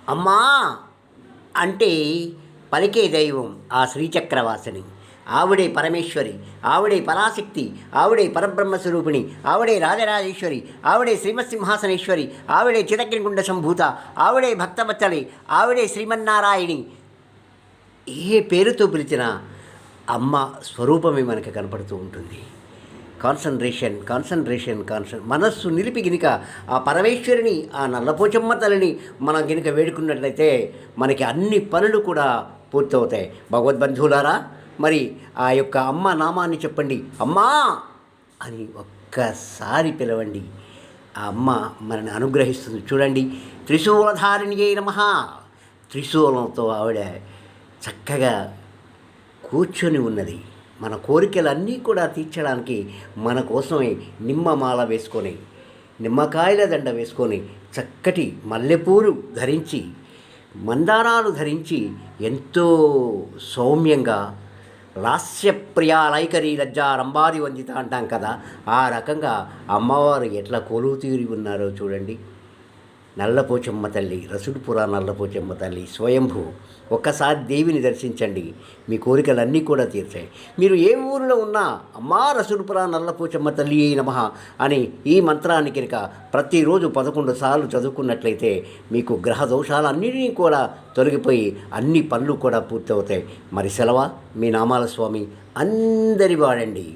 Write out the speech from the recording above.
అమ్మా అంటే పలికే దైవం ఆ శ్రీచక్రవాసిని. ఆవిడే పరమేశ్వరి, ఆవిడే పరాశక్తి, ఆవిడే పరబ్రహ్మస్వరూపిణి, ఆవిడే రాజరాజేశ్వరి, ఆవిడే శ్రీమత్సింహాసనేశ్వరి, ఆవిడే చిదగ్నిగుండ సంభూత, ఆవిడే భక్తవత్సలి, ఆవిడే శ్రీమన్నారాయణి. ఏ పేరుతో పిలిచినా అమ్మ స్వరూపమే మనకు కనపడుతూ ఉంటుంది. మనస్సు నిలిపి గినుక ఆ పరమేశ్వరిని, ఆ నల్లపోచమ్మ తల్లిని మనం గినుక వేడుకున్నట్లయితే మనకి అన్ని పనులు కూడా పూర్తవుతాయి. భగవద్బంధువులారా, మరి ఆ యొక్క అమ్మ నామాన్ని చెప్పండి. అమ్మా అని ఒక్కసారి పిలవండి. ఆ అమ్మ మనని అనుగ్రహిస్తుంది. చూడండి, త్రిశూలధారిణి నమః. త్రిశూలంతో ఆవిడ చక్కగా కూర్చొని ఉన్నది. మన కోరికలన్నీ కూడా తీర్చడానికి మన కోసమే నిమ్మమాల వేసుకొని, నిమ్మకాయల దండ వేసుకొని, చక్కటి మల్లెపూలు ధరించి, మందారాలు ధరించి, ఎంతో సౌమ్యంగా లాస్యప్రియాలైకరి లజ్జా రంబాది వందిత అంటాం కదా, ఆ రకంగా అమ్మవారు ఎట్లా కొలువు తీరి ఉన్నారో చూడండి. నల్లపోచమ్మ తల్లి, రసుడుపుర నల్లపోచమ్మ తల్లి స్వయంభూ. ఒక్కసారి దేవిని దర్శించండి, మీ కోరికలన్నీ కూడా తీర్చాయి. మీరు ఏ ఊరిలో ఉన్నా అమ్మా రసుడుపుర నల్లపోచమ్మ తల్లి నమః అని ఈ మంత్రాన్ని కనుక ప్రతిరోజు 11 సార్లు చదువుకున్నట్లయితే మీకు గ్రహ దోషాలన్నిటినీ కూడా తొలగిపోయి అన్ని పనులు కూడా పూర్తవుతాయి. మరి సెలవా, మీ నామాల స్వామి అందరి వాడండి.